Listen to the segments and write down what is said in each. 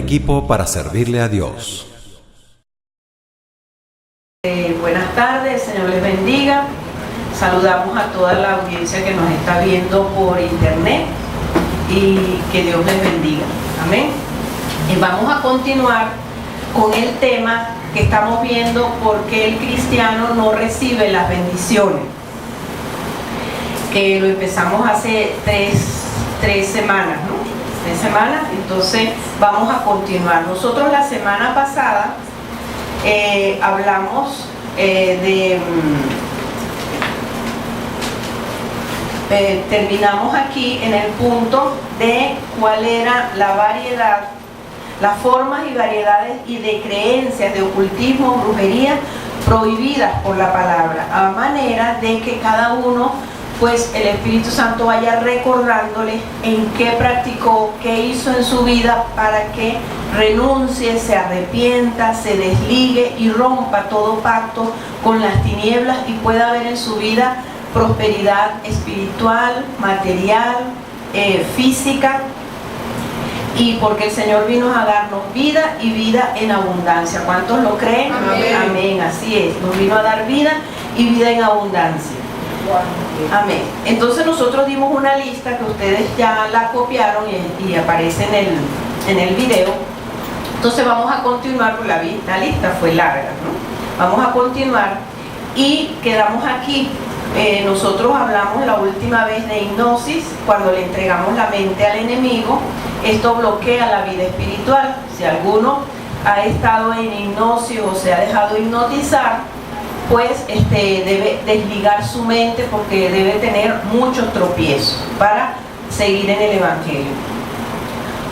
equipo para servirle a Dios. Buenas tardes, Señor les bendiga. Saludamos a toda la audiencia que nos está viendo por internet y que Dios les bendiga. Amén. Y vamos a continuar con el tema que estamos viendo: por qué el cristiano no recibe las bendiciones, que lo empezamos hace tres semanas, ¿no? 3 semanas. Entonces vamos a continuar. Nosotros la semana pasada hablamos terminamos aquí en el punto de cuál era la variedad, las formas y variedades y de creencias de ocultismo, brujería prohibidas por la palabra, a manera de que cada uno, pues el Espíritu Santo vaya recordándole en qué practicó, qué hizo en su vida, para que renuncie, se arrepienta, se desligue y rompa todo pacto con las tinieblas y pueda ver en su vida prosperidad espiritual, material, física, y porque el Señor vino a darnos vida y vida en abundancia. ¿Cuántos lo creen? Amén. Amén, así es, nos vino a dar vida y vida en abundancia. Amén. Entonces nosotros dimos una lista que ustedes ya la copiaron y aparece en el video. Entonces vamos a continuar con la lista, fue larga, ¿no? Vamos a continuar y quedamos aquí. Nosotros hablamos la última vez de hipnosis, cuando le entregamos la mente al enemigo. Esto bloquea la vida espiritual. Si alguno ha estado en hipnosis o se ha dejado hipnotizar, pues debe desligar su mente, porque debe tener muchos tropiezos para seguir en el Evangelio.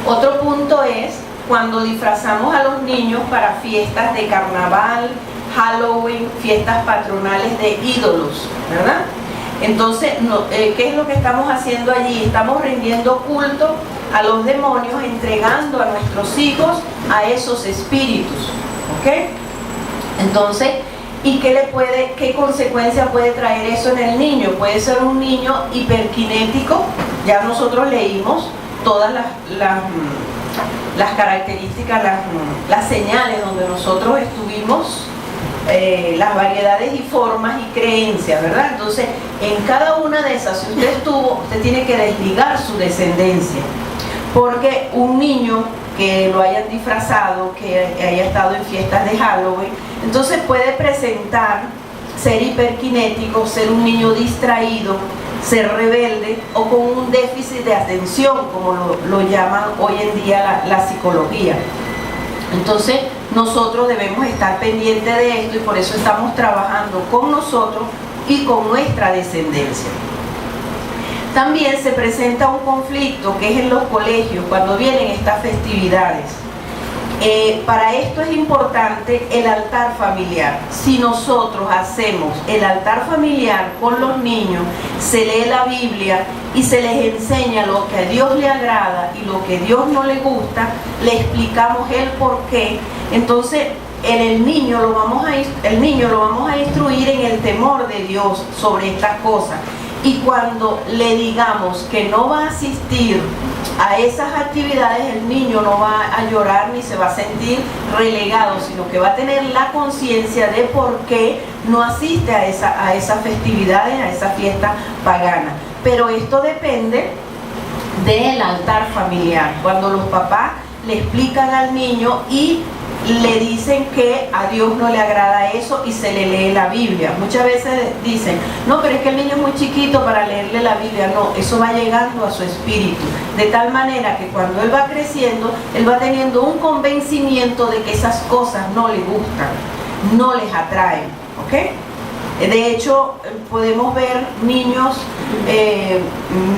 Otro punto es cuando disfrazamos a los niños para fiestas de carnaval, Halloween, fiestas patronales de ídolos, ¿verdad? Entonces, ¿qué es lo que estamos haciendo allí? Estamos rindiendo culto a los demonios, entregando a nuestros hijos a esos espíritus, ¿ok? Entonces, ¿y qué consecuencia puede traer eso en el niño? Puede ser un niño hiperkinético. Ya nosotros leímos todas las características, las señales donde nosotros estuvimos, las variedades y formas y creencias, ¿verdad? Entonces, en cada una de esas, si usted usted tiene que desligar su descendencia, porque un niño que lo hayan disfrazado, que haya estado en fiestas de Halloween, entonces puede presentar ser hiperkinético, ser un niño distraído, ser rebelde o con un déficit de atención, como lo llaman hoy en día la psicología. Entonces nosotros debemos estar pendientes de esto, y por eso estamos trabajando con nosotros y con nuestra descendencia. También se presenta un conflicto, que es en los colegios, cuando vienen estas festividades. Para esto es importante el altar familiar. Si nosotros hacemos el altar familiar con los niños, se lee la Biblia y se les enseña lo que a Dios le agrada y lo que a Dios no le gusta, le explicamos el por qué. Entonces el niño lo vamos a instruir en el temor de Dios sobre estas cosas. Y cuando le digamos que no va a asistir a esas actividades, el niño no va a llorar ni se va a sentir relegado, sino que va a tener la conciencia de por qué no asiste a esas festividades, a esa fiesta pagana. Pero esto depende del altar familiar, cuando los papás le explican al niño y le dicen que a Dios no le agrada eso y se le lee la Biblia. Muchas veces dicen, no, pero es que el niño es muy chiquito para leerle la Biblia. No, eso va llegando a su espíritu, de tal manera que cuando él va creciendo, él va teniendo un convencimiento de que esas cosas no le gustan, no les atraen, ¿ok? De hecho, podemos ver niños,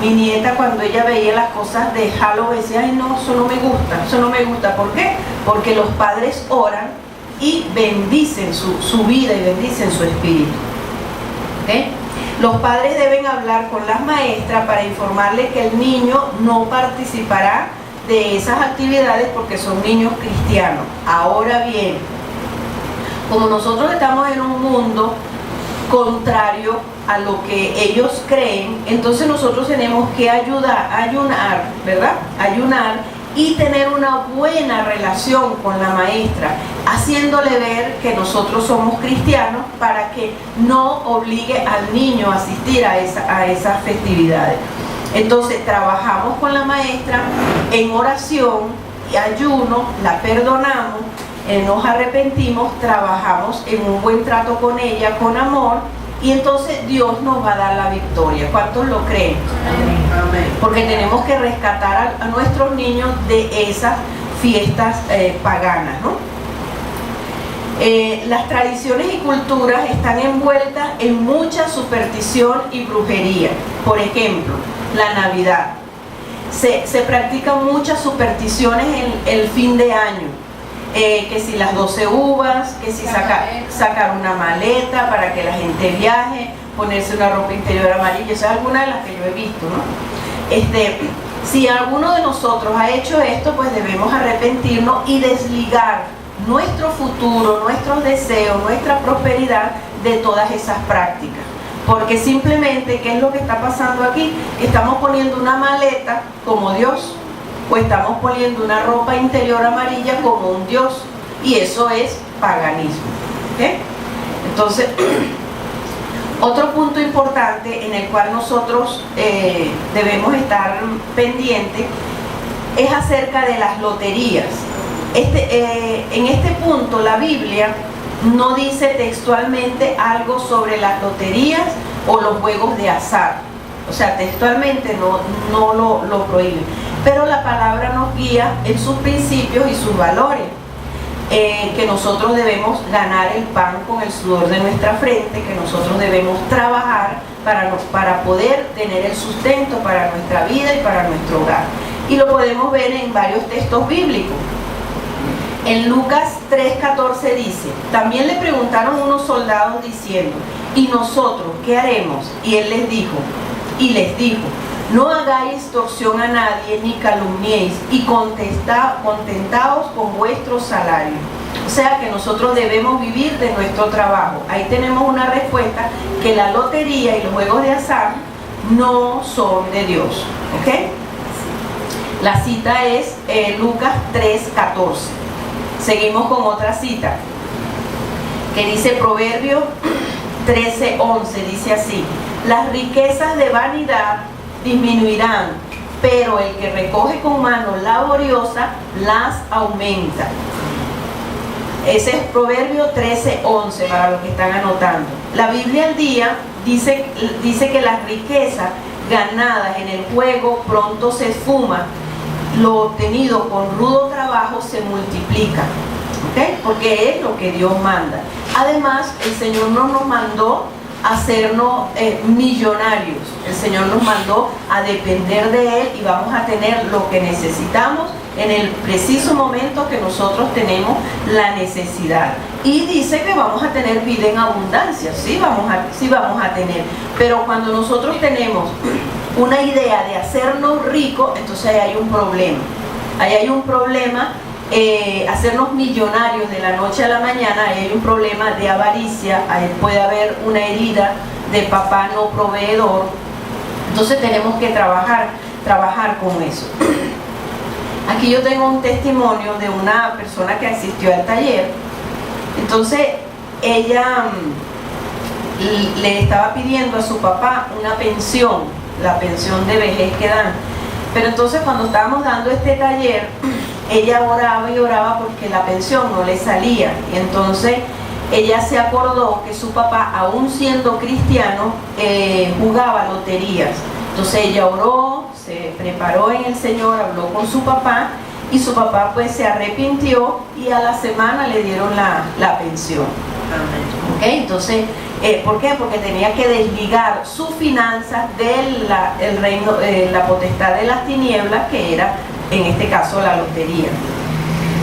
mi nieta, cuando ella veía las cosas de Halloween, decía, ay no, eso no me gusta, eso no me gusta. ¿Por qué? Porque los padres oran y bendicen su vida y bendicen su espíritu. ¿Okay? Los padres deben hablar con las maestras para informarle que el niño no participará de esas actividades porque son niños cristianos. Ahora bien, como nosotros estamos en un mundo contrario a lo que ellos creen, entonces nosotros tenemos que ayunar, ¿verdad? Ayunar y tener una buena relación con la maestra, haciéndole ver que nosotros somos cristianos para que no obligue al niño a asistir a esas festividades. Entonces trabajamos con la maestra en oración y ayuno, la perdonamos, nos arrepentimos, trabajamos en un buen trato con ella, con amor, y entonces Dios nos va a dar la victoria. ¿Cuántos lo creen? Amén. Porque tenemos que rescatar a nuestros niños de esas fiestas paganas, ¿no? Las tradiciones y culturas están envueltas en mucha superstición y brujería. Por ejemplo, la Navidad. Se practican muchas supersticiones en el fin de año. Que si las 12 uvas, que si sacar una maleta para que la gente viaje, ponerse una ropa interior amarilla. Esa es alguna de las que yo he visto, ¿no? Si alguno de nosotros ha hecho esto, pues debemos arrepentirnos y desligar nuestro futuro, nuestros deseos, nuestra prosperidad de todas esas prácticas. Porque simplemente, ¿qué es lo que está pasando aquí? Estamos poniendo una maleta como Dios, o estamos poniendo una ropa interior amarilla como un Dios, y eso es paganismo. ¿Okay? Entonces, otro punto importante en el cual nosotros debemos estar pendientes es acerca de las loterías. En este punto la Biblia no dice textualmente algo sobre las loterías o los juegos de azar. O sea, textualmente no lo prohíbe. Pero la palabra nos guía en sus principios y sus valores. Que nosotros debemos ganar el pan con el sudor de nuestra frente, que nosotros debemos trabajar para poder tener el sustento para nuestra vida y para nuestro hogar. Y lo podemos ver en varios textos bíblicos. En Lucas 3:14 dice: también le preguntaron unos soldados diciendo: ¿y nosotros qué haremos? Y él les dijo: no hagáis torsión a nadie ni calumniéis, y contentaos con vuestro salario. O sea que nosotros debemos vivir de nuestro trabajo. Ahí tenemos una respuesta, que la lotería y los juegos de azar no son de Dios. ¿Ok? La cita es Lucas 3:14. Seguimos con otra cita que dice Proverbios 13:11, dice así: las riquezas de vanidad disminuirán, pero el que recoge con mano laboriosa las aumenta. Ese es Proverbios 13:11 para los que están anotando. La Biblia al día dice que las riquezas ganadas en el juego pronto se esfuman. Lo obtenido con rudo trabajo se multiplica, ¿okay? Porque es lo que Dios manda. Además, el Señor no nos mandó a hacernos millonarios. El Señor nos mandó a depender de Él, y vamos a tener lo que necesitamos en el preciso momento que nosotros tenemos la necesidad. Y dice que vamos a tener vida en abundancia. Sí vamos a tener. Pero cuando nosotros tenemos una idea de hacernos ricos, entonces ahí hay un problema. Ahí hay un problema, hacernos millonarios de la noche a la mañana. Ahí hay un problema de avaricia, ahí puede haber una herida de papá no proveedor. Entonces tenemos que trabajar con eso. Aquí yo tengo un testimonio de una persona que asistió al taller. Entonces ella le estaba pidiendo a su papá una pensión, la pensión de vejez que dan. Pero entonces cuando estábamos dando este taller, ella oraba y oraba porque la pensión no le salía. Y entonces ella se acordó que su papá, aún siendo cristiano, jugaba loterías. Entonces ella oró, se preparó en el Señor, habló con su papá, y su papá pues se arrepintió, y a la semana le dieron la pensión. ¿Okay? Entonces, ¿por qué? Porque tenía que desligar sus finanzas del reino, la potestad de las tinieblas, que era en este caso la lotería.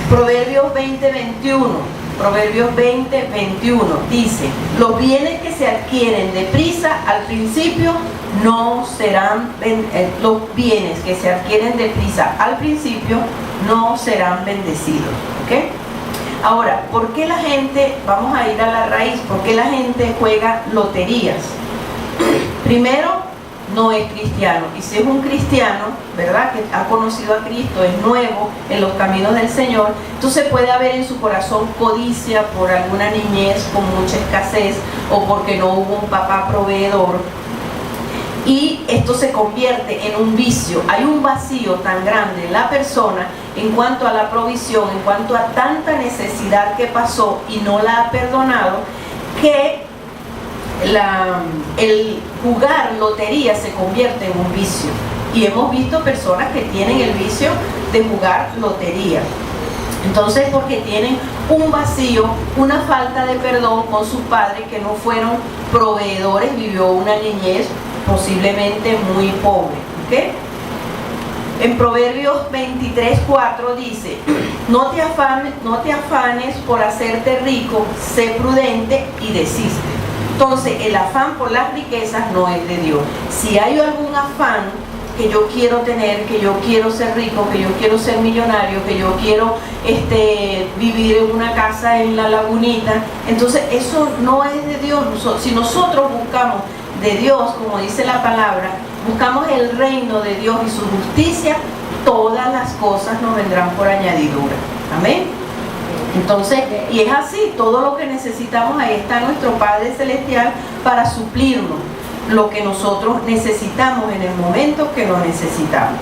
Proverbios 20:21 dice: los bienes que se adquieren deprisa al principio no serán bendecidos. ¿Okay? Ahora, ¿por qué la gente, vamos a ir a la raíz, por qué la gente juega loterías? Primero, no es cristiano. Y si es un cristiano, ¿verdad?, que ha conocido a Cristo, es nuevo en los caminos del Señor, entonces puede haber en su corazón codicia por alguna niñez con mucha escasez o porque no hubo un papá proveedor. Y esto se convierte en un vicio. Hay un vacío tan grande en la persona en cuanto a la provisión, en cuanto a tanta necesidad que pasó y no la ha perdonado, que el jugar lotería se convierte en un vicio. Y hemos visto personas que tienen el vicio de jugar lotería. Entonces, porque tienen un vacío, una falta de perdón con sus padres que no fueron proveedores, vivió una niñez posiblemente muy pobre. ¿Okay? En Proverbios 23:4 dice: no te afanes por hacerte rico, sé prudente y desiste. Entonces, el afán por las riquezas no es de Dios. Si hay algún afán que yo quiero tener, que yo quiero ser rico, que yo quiero ser millonario, que yo quiero vivir en una casa en la lagunita, entonces eso no es de Dios. Si nosotros buscamos de Dios, como dice la palabra, buscamos el reino de Dios y su justicia, todas las cosas nos vendrán por añadidura. Amén. Entonces, y es así, todo lo que necesitamos, ahí está nuestro Padre Celestial para suplirnos lo que nosotros necesitamos en el momento que lo necesitamos.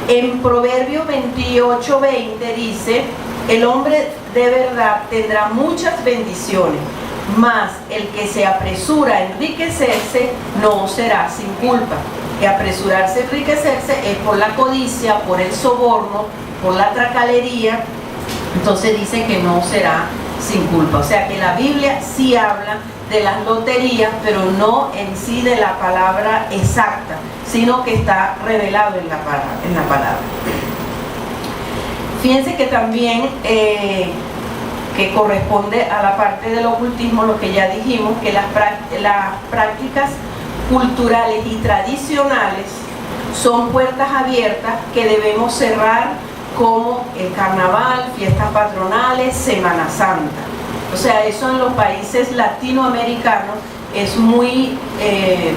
En Proverbios 28:20 dice: el hombre de verdad tendrá muchas bendiciones, mas el que se apresura a enriquecerse no será sin culpa. Que apresurarse a enriquecerse es por la codicia, por el soborno, por la tracalería. Entonces dice que no será sin culpa. O sea que la Biblia sí habla de las loterías, pero no en sí de la palabra exacta, sino que está revelado en la palabra. Fíjense que también que corresponde a la parte del ocultismo, lo que ya dijimos, que las prácticas culturales y tradicionales son puertas abiertas que debemos cerrar, como el carnaval, fiestas patronales, Semana Santa. O sea, eso en los países latinoamericanos es muy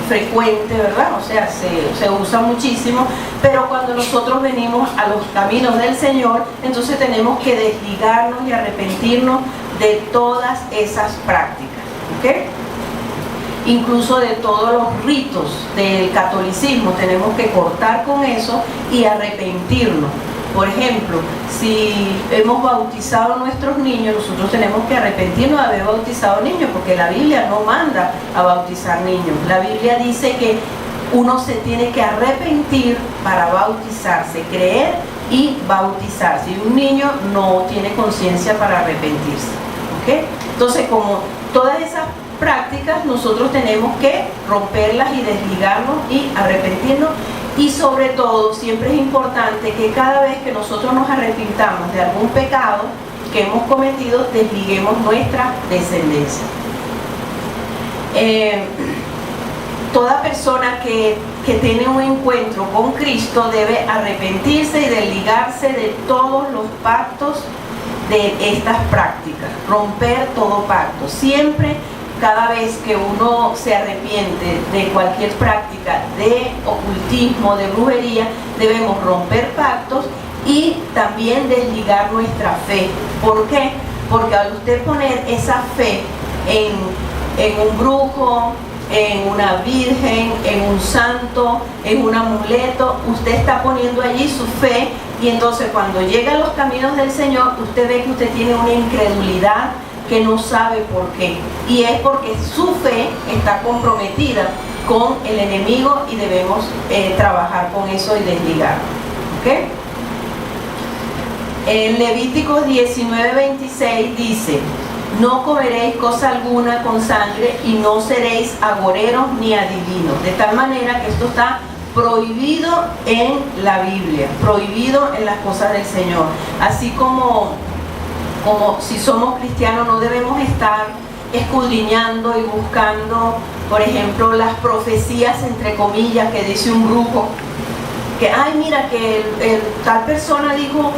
frecuente, ¿verdad? O sea, se usa muchísimo, pero cuando nosotros venimos a los caminos del Señor, entonces tenemos que desligarnos y arrepentirnos de todas esas prácticas, ¿ok? Incluso de todos los ritos del catolicismo, tenemos que cortar con eso y arrepentirnos. Por ejemplo, si hemos bautizado a nuestros niños, nosotros tenemos que arrepentirnos de haber bautizado niños, porque la Biblia no manda a bautizar niños. La Biblia dice que uno se tiene que arrepentir para bautizarse, creer y bautizarse. Y un niño no tiene conciencia para arrepentirse. ¿Okay? Entonces, como todas esas prácticas, nosotros tenemos que romperlas y desligarnos y arrepentirnos. Y sobre todo, siempre es importante que cada vez que nosotros nos arrepintamos de algún pecado que hemos cometido, desliguemos nuestra descendencia. Toda persona que tiene un encuentro con Cristo debe arrepentirse y desligarse de todos los pactos de estas prácticas, romper todo pacto. Siempre, cada vez que uno se arrepiente de cualquier práctica de ocultismo, de brujería, debemos romper pactos y también desligar nuestra fe. ¿Por qué? Porque al usted poner esa fe en un brujo, en una virgen, en un santo, en un amuleto, usted está poniendo allí su fe, y entonces cuando llega a los caminos del Señor, usted ve que usted tiene una incredulidad que no sabe por qué, y es porque su fe está comprometida con el enemigo y debemos trabajar con eso y desligarlo. ¿Okay? En Levíticos 19:26 dice: no comeréis cosa alguna con sangre y no seréis agoreros ni adivinos. De tal manera que esto está prohibido en la Biblia, prohibido en las cosas del Señor. Así como si somos cristianos no debemos estar escudriñando y buscando, por ejemplo, las profecías entre comillas que dice un brujo, que ay, mira que tal persona dijo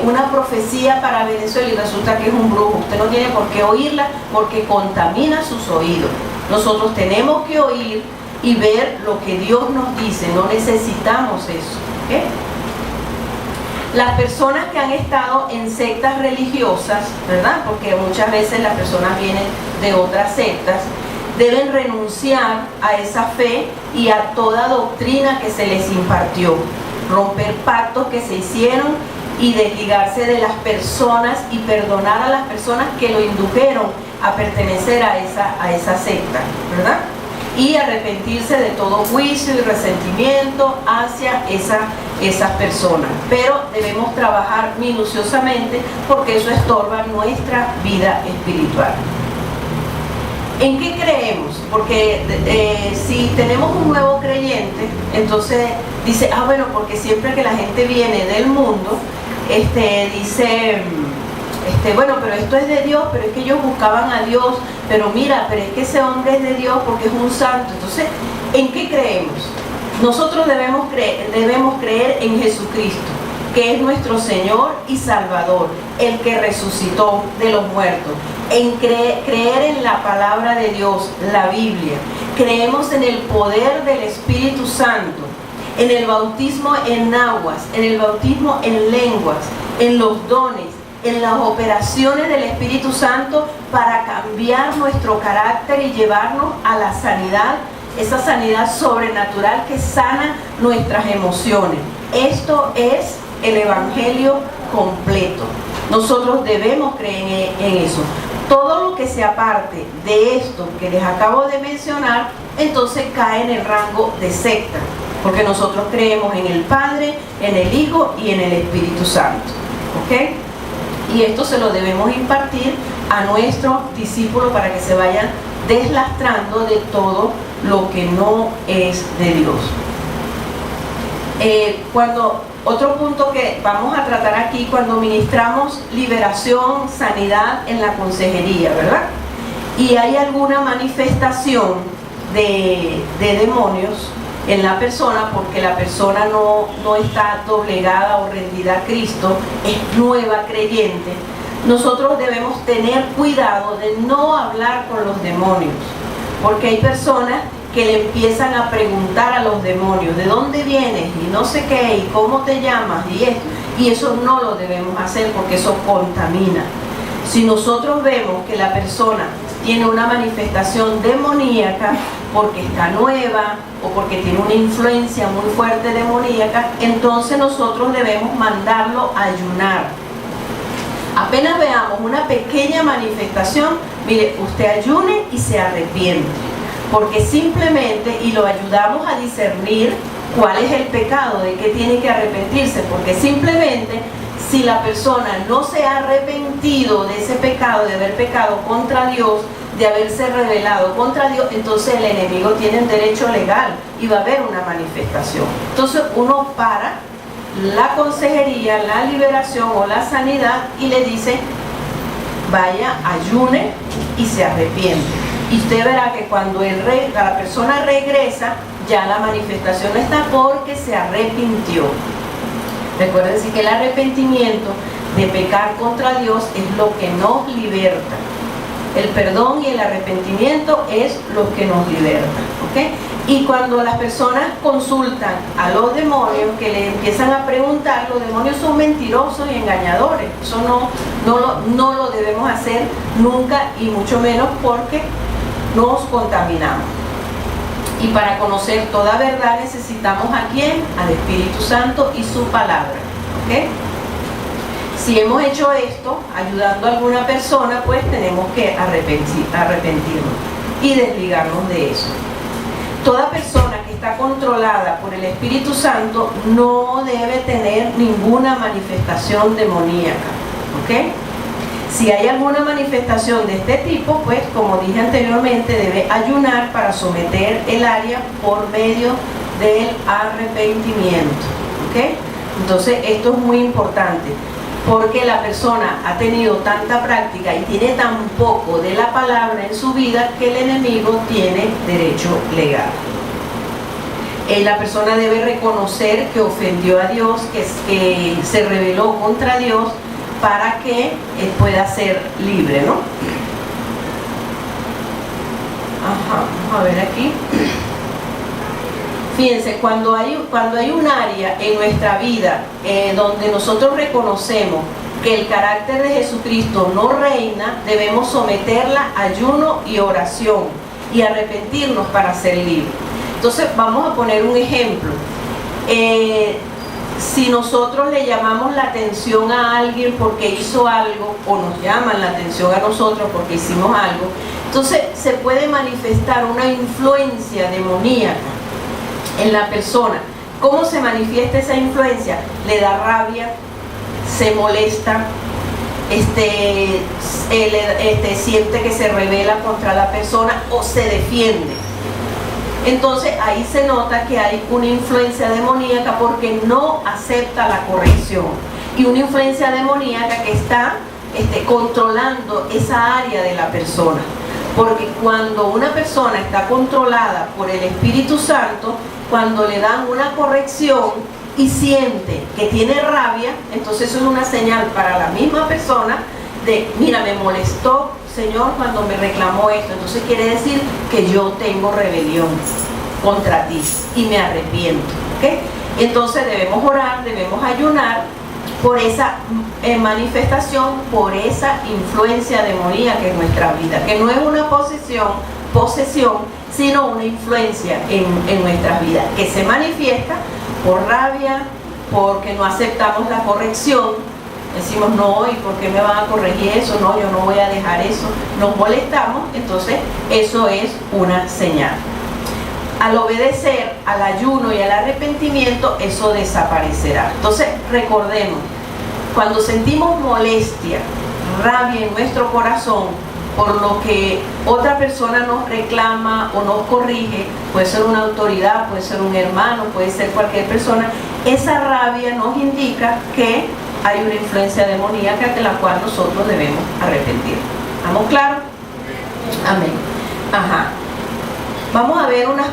una profecía para Venezuela y resulta que es un brujo. Usted no tiene por qué oírla porque contamina sus oídos. Nosotros tenemos que oír y ver lo que Dios nos dice. No necesitamos eso, ¿ok? Las personas que han estado en sectas religiosas, ¿verdad? Porque muchas veces las personas vienen de otras sectas, deben renunciar a esa fe y a toda doctrina que se les impartió, romper pactos que se hicieron y desligarse de las personas y perdonar a las personas que lo indujeron a pertenecer a esa secta, ¿verdad? Y arrepentirse de todo juicio y resentimiento hacia esas personas. Pero debemos trabajar minuciosamente porque eso estorba nuestra vida espiritual. ¿En qué creemos? Porque si tenemos un nuevo creyente, entonces dice, bueno, porque siempre que la gente viene del mundo, dice, bueno, pero esto es de Dios, pero es que ellos buscaban a Dios, pero mira, pero es que ese hombre es de Dios porque es un santo. Entonces, ¿en qué creemos? Nosotros debemos creer en Jesucristo, que es nuestro Señor y Salvador, el que resucitó de los muertos. En creer en la palabra de Dios, la Biblia. Creemos en el poder del Espíritu Santo, en el bautismo en aguas, en el bautismo en lenguas, en los dones, en las operaciones del Espíritu Santo para cambiar nuestro carácter y llevarnos a la sanidad, esa sanidad sobrenatural que sana nuestras emociones. Esto es el Evangelio completo. Nosotros debemos creer en eso. Todo lo que se aparte de esto que les acabo de mencionar, entonces cae en el rango de secta, porque nosotros creemos en el Padre, en el Hijo y en el Espíritu Santo, ¿ok? Y esto se lo debemos impartir a nuestros discípulos para que se vayan deslastrando de todo lo que no es de Dios. Otro punto que vamos a tratar aquí, cuando ministramos liberación, sanidad en la consejería, ¿verdad? Y hay alguna manifestación de demonios en la persona, porque la persona no está doblegada o rendida a Cristo, es nueva creyente, nosotros debemos tener cuidado de no hablar con los demonios, porque hay personas que le empiezan a preguntar a los demonios, ¿de dónde vienes? Y no sé qué, y cómo te llamas, y esto. Y eso no lo debemos hacer porque eso contamina. Si nosotros vemos que la persona tiene una manifestación demoníaca porque está nueva o porque tiene una influencia muy fuerte demoníaca, entonces nosotros debemos mandarlo a ayunar. Apenas veamos una pequeña manifestación, mire, usted ayune y se arrepiente. Porque simplemente, y lo ayudamos a discernir cuál es el pecado, de qué tiene que arrepentirse, porque simplemente si la persona no se ha arrepentido de ese pecado, de haber pecado contra Dios, de haberse rebelado contra Dios, entonces el enemigo tiene un derecho legal y va a haber una manifestación. Entonces uno para la consejería, la liberación o la sanidad y le dice, vaya, ayune y se arrepiente. Y usted verá que cuando la persona regresa, ya la manifestación está porque se arrepintió. Recuerden que el arrepentimiento de pecar contra Dios es lo que nos liberta. El perdón y el arrepentimiento es lo que nos liberta, ¿ok? Y cuando las personas consultan a los demonios, que le empiezan a preguntar, los demonios son mentirosos y engañadores. Eso no lo debemos hacer nunca, y mucho menos porque nos contaminamos. Y para conocer toda verdad necesitamos ¿a quién? Al Espíritu Santo y su palabra, ¿ok? Si hemos hecho esto ayudando a alguna persona, pues tenemos que arrepentirnos y desligarnos de eso. Toda persona que está controlada por el Espíritu Santo no debe tener ninguna manifestación demoníaca, ¿ok? Si hay alguna manifestación de este tipo, pues como dije anteriormente, debe ayunar para someter el área por medio del arrepentimiento, ¿ok? Entonces esto es muy importante, porque la persona ha tenido tanta práctica y tiene tan poco de la palabra en su vida que el enemigo tiene derecho legal. La persona debe reconocer que ofendió a Dios, que se rebeló contra Dios, para que pueda ser libre, ¿no? Vamos a ver aquí. Fíjense, cuando hay un área en nuestra vida donde nosotros reconocemos que el carácter de Jesucristo no reina, debemos someterla a ayuno y oración y arrepentirnos para ser libres. Entonces vamos a poner un ejemplo. Si nosotros le llamamos la atención a alguien porque hizo algo, o nos llaman la atención a nosotros porque hicimos algo, entonces se puede manifestar una influencia demoníaca en la persona. ¿Cómo se manifiesta esa influencia? Le da rabia, se molesta, siente que se rebela contra la persona o se defiende. Entonces ahí se nota que hay una influencia demoníaca porque no acepta la corrección, y una influencia demoníaca que está controlando esa área de la persona. Porque cuando una persona está controlada por el Espíritu Santo, cuando le dan una corrección y siente que tiene rabia, entonces eso es una señal para la misma persona de, mira, me molestó, Señor, cuando me reclamó esto. Entonces quiere decir que yo tengo rebelión contra ti y me arrepiento, ¿okay? Entonces debemos orar, debemos ayunar por esa manifestación, por esa influencia demoníaca en nuestra vida, que no es una posesión, sino una influencia en nuestras vidas, que se manifiesta por rabia, porque no aceptamos la corrección. Decimos, no, ¿y por qué me van a corregir eso? No, yo no voy a dejar eso. Nos molestamos, entonces eso es una señal. Al obedecer al ayuno y al arrepentimiento, eso desaparecerá. Entonces, recordemos, cuando sentimos molestia, rabia en nuestro corazón por lo que otra persona nos reclama o nos corrige, puede ser una autoridad, puede ser un hermano, puede ser cualquier persona, esa rabia nos indica que hay una influencia demoníaca de la cual nosotros debemos arrepentir. ¿Estamos claros? Amén. Ajá. Vamos a ver unas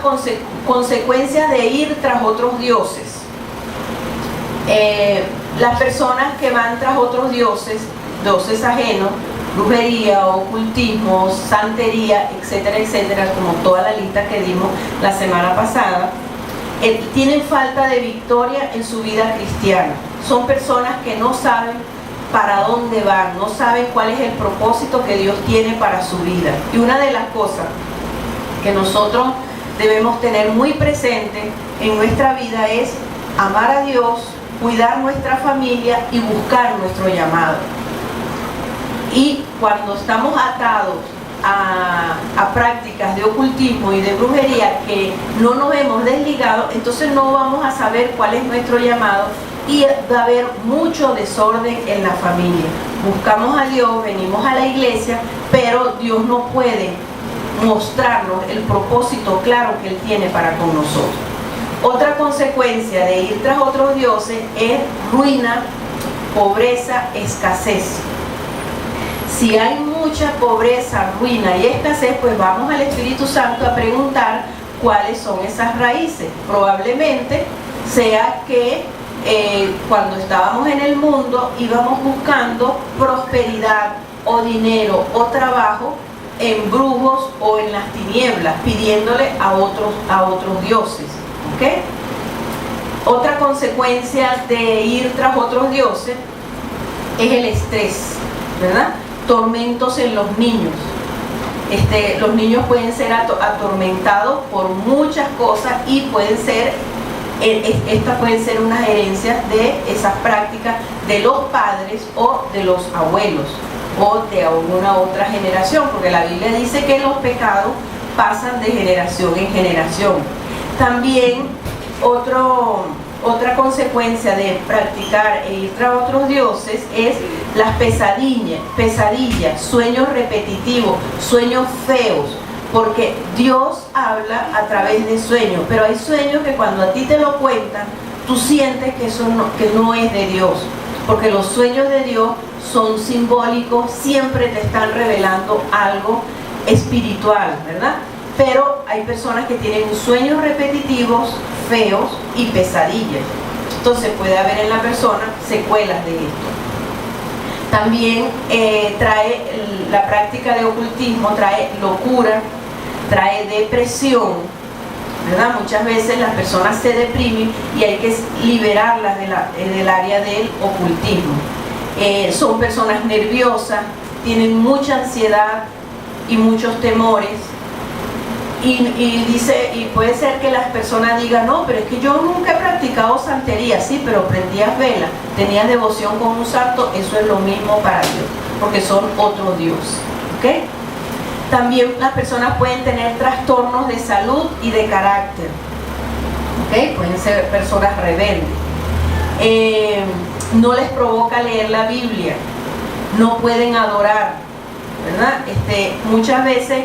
consecuencias de ir tras otros dioses. Las personas que van tras otros dioses ajenos, brujería, ocultismo, santería, etcétera, etcétera, como toda la lista que dimos la semana pasada, tienen falta de victoria en su vida cristiana. Son personas que no saben para dónde van, no saben cuál es el propósito que Dios tiene para su vida. Y una de las cosas que nosotros debemos tener muy presente en nuestra vida es amar a Dios, cuidar nuestra familia y buscar nuestro llamado. Y cuando estamos atados a prácticas de ocultismo y de brujería que no nos hemos desligado, entonces no vamos a saber cuál es nuestro llamado y va a haber mucho desorden en la familia. Buscamos a Dios, venimos a la iglesia, pero Dios no puede mostrarnos el propósito claro que Él tiene para con nosotros. Otra consecuencia de ir tras otros dioses es ruina, pobreza, escasez. Si hay mucha pobreza, ruina y escasez, pues vamos al Espíritu Santo a preguntar cuáles son esas raíces. Probablemente sea que cuando estábamos en el mundo íbamos buscando prosperidad o dinero o trabajo en brujos o en las tinieblas, pidiéndole a otros dioses. ¿Okay? Otra consecuencia de ir tras otros dioses es el estrés, ¿verdad? Tormentos en los niños. Los niños pueden ser atormentados por muchas cosas y estas pueden ser unas herencias de esas prácticas de los padres o de los abuelos o de alguna otra generación, porque la Biblia dice que los pecados pasan de generación en generación. También otra consecuencia de practicar e ir tras otros dioses es las pesadillas, sueños repetitivos, sueños feos, porque Dios habla a través de sueños, pero hay sueños que cuando a ti te lo cuentan, tú sientes que no es de Dios, porque los sueños de Dios son simbólicos, siempre te están revelando algo espiritual, ¿verdad? Pero hay personas que tienen sueños repetitivos, feos y pesadillas. Entonces puede haber en la persona secuelas de esto. También la práctica de ocultismo trae locura, trae depresión, ¿verdad? Muchas veces las personas se deprimen y hay que liberarlas del área del ocultismo. Son personas nerviosas, tienen mucha ansiedad y muchos temores. Y puede ser que las personas digan, no, pero es que yo nunca he practicado santería. Sí, pero prendías vela, tenías devoción con un santo, eso es lo mismo para Dios, porque son otro Dios, ¿ok? También las personas pueden tener trastornos de salud y de carácter, ¿ok? Pueden ser personas rebeldes. No les provoca leer la Biblia, no pueden adorar, ¿verdad? Muchas veces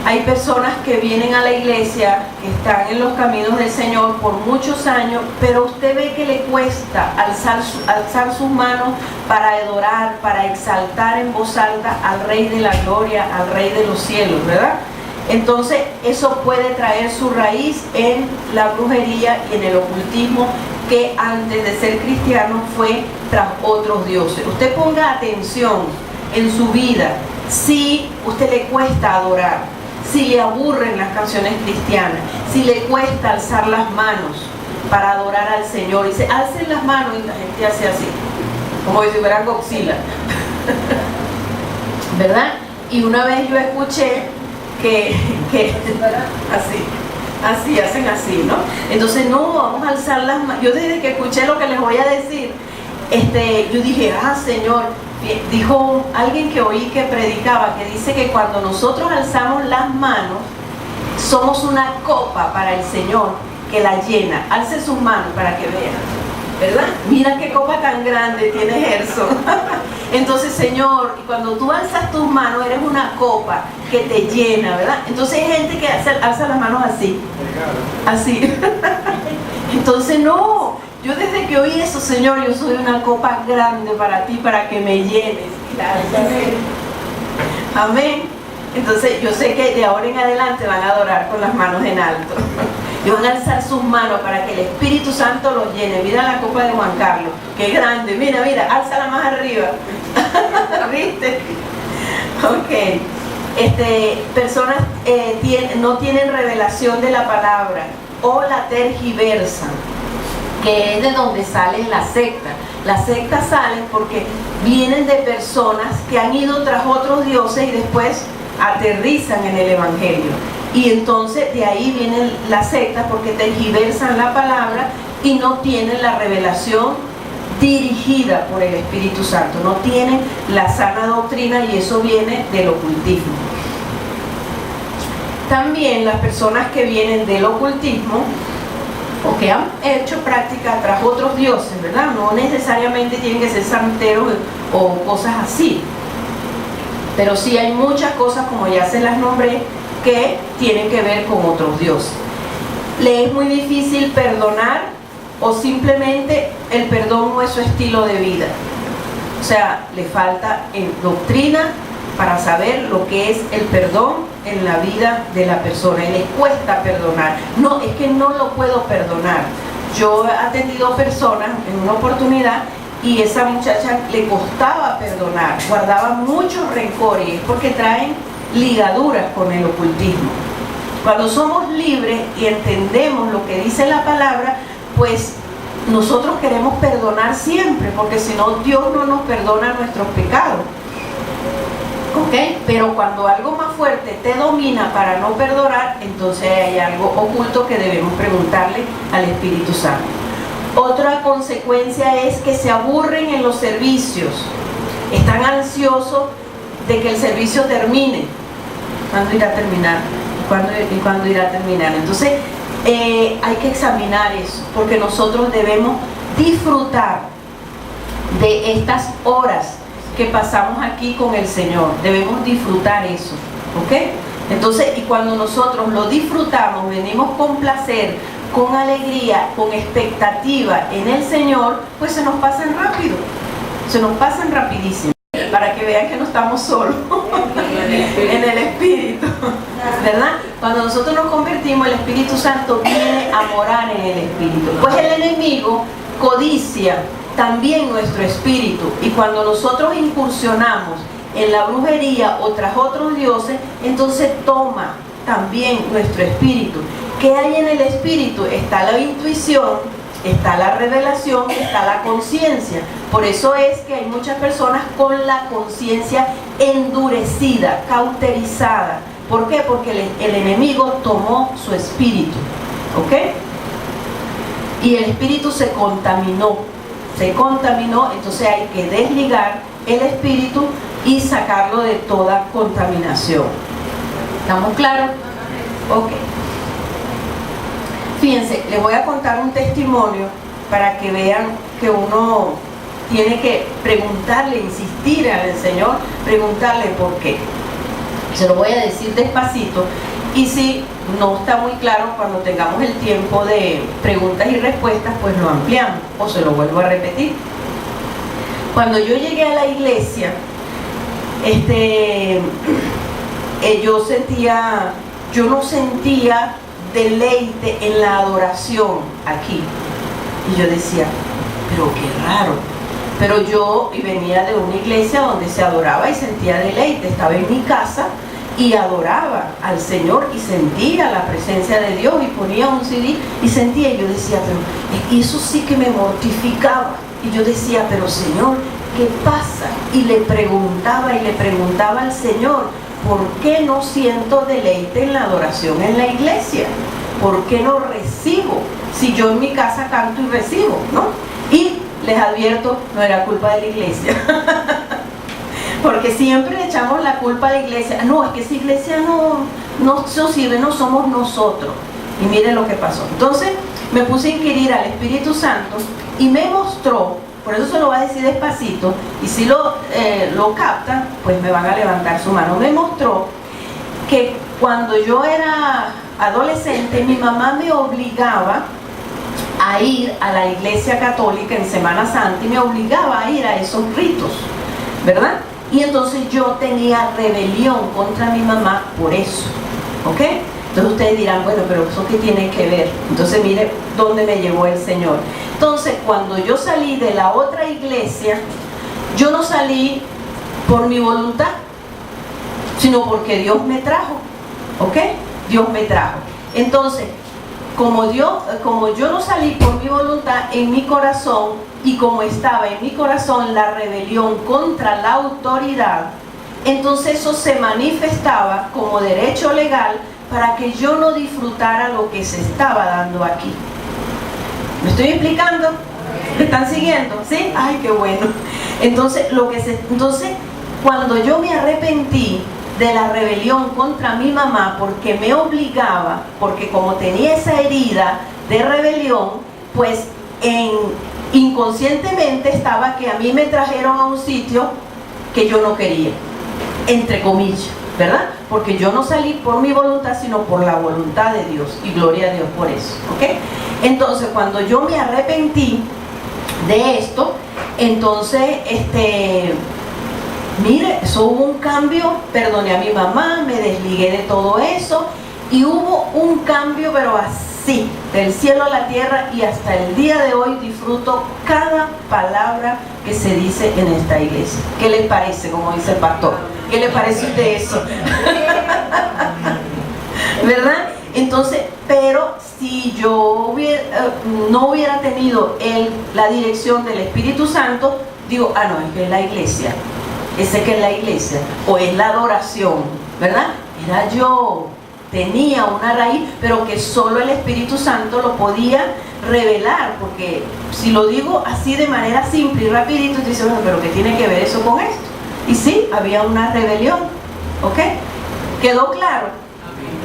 hay personas que vienen a la iglesia, que están en los caminos del Señor por muchos años, pero usted ve que le cuesta alzar sus manos para adorar, para exaltar en voz alta al Rey de la Gloria, al Rey de los cielos, ¿verdad? Entonces, eso puede traer su raíz en la brujería y en el ocultismo, que antes de ser cristiano fue tras otros dioses. Usted ponga atención en su vida, si usted le cuesta adorar, si le aburren las canciones cristianas, si le cuesta alzar las manos para adorar al Señor, y se alcen las manos y la gente hace así, como si fuera Godzilla, ¿verdad? Y una vez yo escuché que así hacen así, ¿no? Entonces, no, vamos a alzar las manos. Yo desde que escuché lo que les voy a decir, yo dije, Señor, dijo alguien que oí que predicaba, que dice que cuando nosotros alzamos las manos, somos una copa para el Señor que la llena. Alce sus manos para que vean, ¿verdad? Mira qué copa tan grande tiene Gerson. Entonces, Señor, y cuando tú alzas tus manos, eres una copa que te llena, ¿verdad? Entonces hay gente que alza las manos así. Entonces, no. Yo desde que oí eso, Señor, yo soy una copa grande para ti, para que me llenes. Amén. Entonces yo sé que de ahora en adelante van a adorar con las manos en alto. Y van a alzar sus manos para que el Espíritu Santo los llene. Mira la copa de Juan Carlos, qué grande. Mira, álzala más arriba. ¿Viste? Ok. Personas no tienen revelación de la palabra o la tergiversan, que es de donde salen las sectas. Las sectas salen porque vienen de personas que han ido tras otros dioses y después aterrizan en el Evangelio. Y entonces de ahí vienen las sectas, porque tergiversan la palabra y no tienen la revelación dirigida por el Espíritu Santo. No tienen la sana doctrina, y eso viene del ocultismo. También las personas que vienen del ocultismo o que han hecho práctica tras otros dioses, ¿verdad? No necesariamente tienen que ser santeros o cosas así, pero sí hay muchas cosas, como ya se las nombré, que tienen que ver con otros dioses. Le es muy difícil perdonar, o simplemente el perdón no es su estilo de vida. O sea, le falta en doctrina para saber lo que es el perdón en la vida de la persona, y les cuesta perdonar. No, es que no lo puedo perdonar. Yo he atendido personas en una oportunidad y esa muchacha le costaba perdonar, guardaba mucho rencor, y es porque traen ligaduras con el ocultismo. Cuando somos libres y entendemos lo que dice la palabra, pues nosotros queremos perdonar siempre, porque si no, Dios no nos perdona nuestros pecados. ¿Ok? Pero cuando algo más fuerte te domina para no perdonar, entonces hay algo oculto que debemos preguntarle al Espíritu Santo. Otra consecuencia es que se aburren en los servicios. Están ansiosos de que el servicio termine. ¿Cuándo irá a terminar? ¿Cuándo irá a terminar? Entonces hay que examinar eso, porque nosotros debemos disfrutar de estas horas que pasamos aquí con el Señor. Debemos disfrutar eso, ¿ok? Entonces, y cuando nosotros lo disfrutamos, venimos con placer, con alegría, con expectativa en el Señor, pues se nos pasan rápido, se nos pasan rapidísimo, para que vean que no estamos solos en el Espíritu, ¿verdad? Cuando nosotros nos convertimos, el Espíritu Santo viene a morar en el Espíritu. Pues el enemigo codicia también nuestro espíritu, y cuando nosotros incursionamos en la brujería o tras otros dioses, entonces toma también nuestro espíritu, ¿Qué hay en el espíritu? Está la intuición, está la revelación, está la conciencia. Por eso es que hay muchas personas con la conciencia endurecida, cauterizada. ¿Por qué? Porque el enemigo tomó su espíritu, ¿ok? Y el espíritu se contaminó, entonces hay que desligar el espíritu y sacarlo de toda contaminación. ¿Estamos claros? Ok. Fíjense, les voy a contar un testimonio para que vean que uno tiene que preguntarle, insistir al Señor, preguntarle por qué. Se lo voy a decir despacito, y si no está muy claro, cuando tengamos el tiempo de preguntas y respuestas, pues lo ampliamos o se lo vuelvo a repetir. Cuando yo llegué a la iglesia, yo no sentía deleite en la adoración aquí. Y yo decía, pero qué raro. Pero yo venía de una iglesia donde se adoraba y sentía deleite. Estaba en mi casa y adoraba al Señor y sentía la presencia de Dios y ponía un CD y sentía. Y yo decía, pero eso sí que me mortificaba. Y yo decía, pero Señor, ¿qué pasa? Y le preguntaba al Señor, ¿por qué no siento deleite en la adoración en la iglesia? ¿Por qué no recibo? Si yo en mi casa canto y recibo, ¿no? Y les advierto, no era culpa de la iglesia. Porque siempre le echamos la culpa a la iglesia. No, es que esa iglesia no sirve, no somos nosotros. Y miren lo que pasó. Entonces me puse a inquirir al Espíritu Santo y me mostró, por eso se lo voy a decir despacito, y si lo captan, pues me van a levantar su mano. Me mostró que cuando yo era adolescente, mi mamá me obligaba a ir a la iglesia católica en Semana Santa y me obligaba a ir a esos ritos, ¿verdad? Y entonces yo tenía rebelión contra mi mamá por eso, ¿ok? Entonces ustedes dirán, bueno, pero ¿eso qué tiene que ver? Entonces mire dónde me llevó el Señor. Entonces cuando yo salí de la otra iglesia, yo no salí por mi voluntad, sino porque Dios me trajo, ¿ok? Dios me trajo. Entonces, como yo no salí por mi voluntad, en mi corazón, y como estaba en mi corazón la rebelión contra la autoridad, entonces eso se manifestaba como derecho legal para que yo no disfrutara lo que se estaba dando aquí. ¿Me estoy explicando? ¿Me están siguiendo? ¿Sí? ¡Ay, qué bueno! Entonces, cuando yo me arrepentí de la rebelión contra mi mamá, porque me obligaba, porque como tenía esa herida de rebelión, pues inconscientemente estaba que a mí me trajeron a un sitio que yo no quería, entre comillas, ¿verdad? Porque yo no salí por mi voluntad, sino por la voluntad de Dios, y gloria a Dios por eso, ¿ok? Entonces, cuando yo me arrepentí de esto, entonces, mire, eso hubo un cambio, perdoné a mi mamá, me desligué de todo eso, y hubo un cambio, pero así, del cielo a la tierra, y hasta el día de hoy disfruto cada palabra que se dice en esta iglesia. ¿Qué les parece, como dice el pastor? ¿Qué le parece a usted eso? ¿Verdad? Entonces, pero si yo no hubiera tenido la dirección del Espíritu Santo, digo, no, es que es la iglesia, ese que es la iglesia, o es la adoración, ¿verdad? Era yo, tenía una raíz, pero que solo el Espíritu Santo lo podía revelar, porque si lo digo así de manera simple y rapidito, te dices, bueno, pero ¿qué tiene que ver eso con esto? Y sí, había una rebelión, ¿ok? ¿Quedó claro?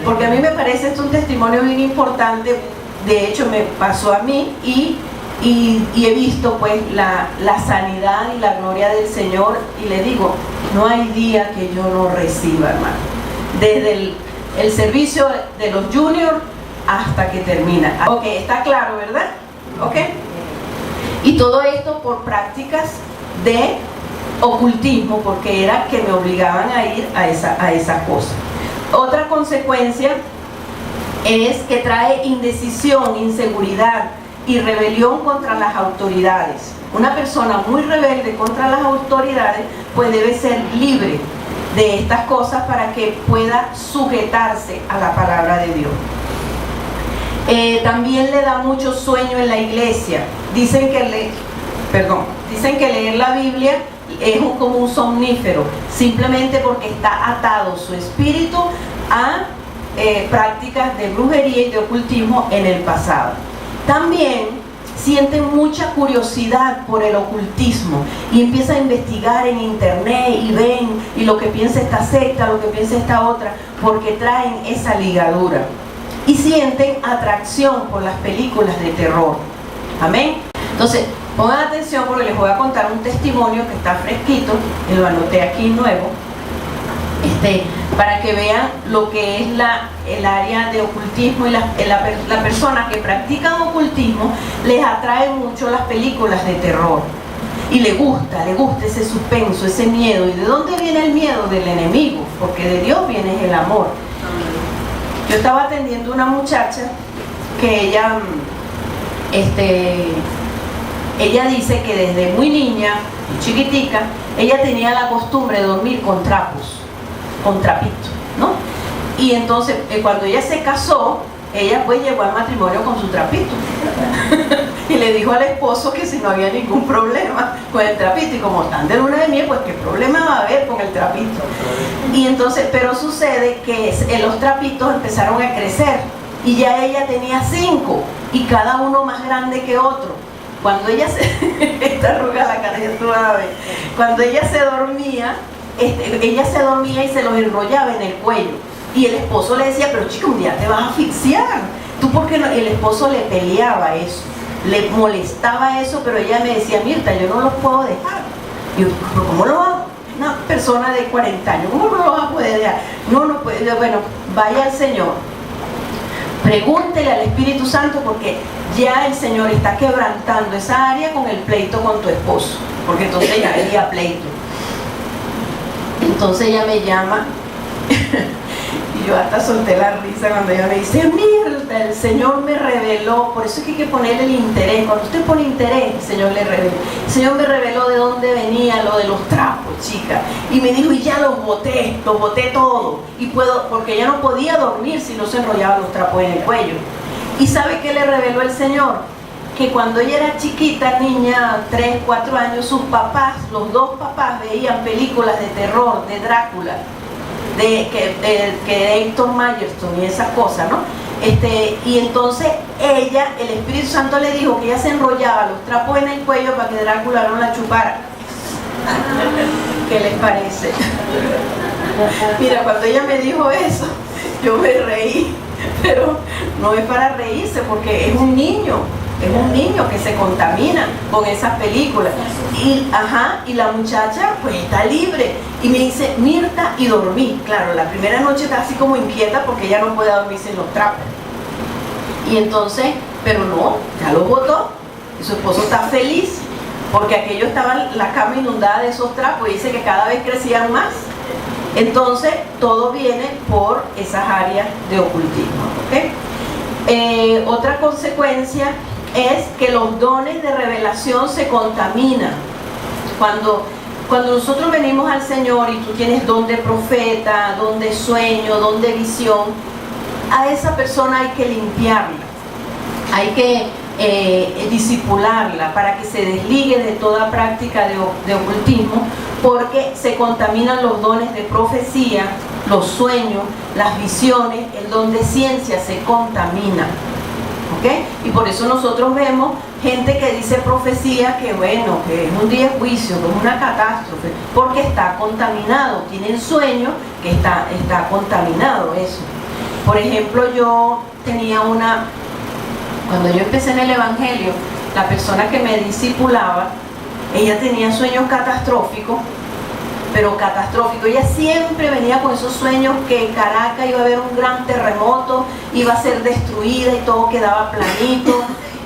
Porque a mí me parece esto un testimonio bien importante. De hecho me pasó a mí y he visto pues la sanidad y la gloria del Señor, y le digo, no hay día que yo no reciba, hermano, desde el servicio de los juniors hasta que termina. Ok, está claro, ¿verdad? Ok. Y todo esto por prácticas de ocultismo, porque era que me obligaban a ir a esas cosas. Otra consecuencia es que trae indecisión, inseguridad y rebelión contra las autoridades. Una persona muy rebelde contra las autoridades pues debe ser libre de estas cosas para que pueda sujetarse a la palabra de Dios. También le da mucho sueño en la iglesia. Dicen que leer la Biblia es como un somnífero, simplemente porque está atado su espíritu a prácticas de brujería y de ocultismo en el pasado. También sienten mucha curiosidad por el ocultismo y empiezan a investigar en internet y ven y lo que piensa esta secta, lo que piensa esta otra, porque traen esa ligadura y sienten atracción por las películas de terror. Amén. Entonces pongan atención porque les voy a contar un testimonio que está fresquito y lo anoté aquí nuevo, para que vean lo que es el área de ocultismo y la persona que practican ocultismo les atrae mucho las películas de terror y le gusta ese suspenso, ese miedo. ¿Y de dónde viene el miedo? Del enemigo, porque de Dios viene el amor. Yo estaba atendiendo a una muchacha que ella dice que desde muy niña, chiquitica, ella tenía la costumbre de dormir con trapos, con trapitos, ¿no? Y entonces cuando ella se casó, ella pues llegó al matrimonio con su trapito y le dijo al esposo que si no había ningún problema con el trapito, y como están de luna de miel, pues qué problema va a haber con el trapito. Y entonces, pero sucede que los trapitos empezaron a crecer y ya ella tenía 5 y cada uno más grande que otro. Cuando ella esta arruga la cara ya tú vas a ver. Cuando ella se dormía y se los enrollaba en el cuello. Y el esposo le decía, pero chica, un día te vas a asfixiar. ¿Tú por qué no? El esposo le peleaba eso, le molestaba eso, pero ella me decía, Mirta, yo no los puedo dejar. Y yo, ¿pero cómo lo hago? Una persona de 40 años, ¿cómo no lo vas a poder dejar? No puede. Bueno, vaya al Señor. Pregúntele al Espíritu Santo, porque ya el Señor está quebrantando esa área con el pleito con tu esposo, porque entonces ya había pleito. Entonces ella me llama y yo hasta solté la risa cuando ella me dice, Mirta, el Señor me reveló. Por eso es que hay que ponerle el interés. Cuando usted pone interés, el Señor le reveló. El Señor me reveló de dónde venía lo de los trapos, chica, y me dijo, y ya los boté todo, y puedo, porque ella no podía dormir si no se enrollaban los trapos en el cuello. ¿Y sabe qué le reveló el Señor? Que cuando ella era chiquita, niña, 3, 4 años, sus papás, los 2 papás, veían películas de terror, de Drácula, de Héctor Mayerson y esas cosas, ¿no? Y entonces ella, el Espíritu Santo le dijo que ella se enrollaba los trapos en el cuello para que Drácula no la chupara. ¿Qué les parece? Mira, cuando ella me dijo eso, yo me reí, pero no es para reírse, porque es un niño que se contamina con esas películas. Y la muchacha pues está libre y me dice, Mirta, y dormí. Claro, la primera noche está así como inquieta porque ella no puede dormir sin los trapos. Y entonces, pero no, ya lo botó y su esposo está feliz porque aquello estaba la cama inundada de esos trapos y dice que cada vez crecían más. Entonces todo viene por esas áreas de ocultismo, ¿okay? Otra consecuencia es que los dones de revelación se contaminan. Cuando nosotros venimos al Señor y tú tienes don de profeta, don de sueño, don de visión, a esa persona hay que limpiarla, hay que disipularla para que se desligue de toda práctica de ocultismo, porque se contaminan los dones de profecía, los sueños, las visiones, el don de ciencia se contamina. ¿Okay? Y por eso nosotros vemos gente que dice profecía que bueno, que es un día de juicio, que es una catástrofe, porque está contaminado, tienen sueños que está contaminado eso. Por ejemplo, yo tenía cuando yo empecé en el Evangelio, la persona que me discipulaba, ella tenía sueños catastróficos, pero catastrófico. Ella siempre venía con esos sueños que en Caracas iba a haber un gran terremoto, iba a ser destruida y todo quedaba planito.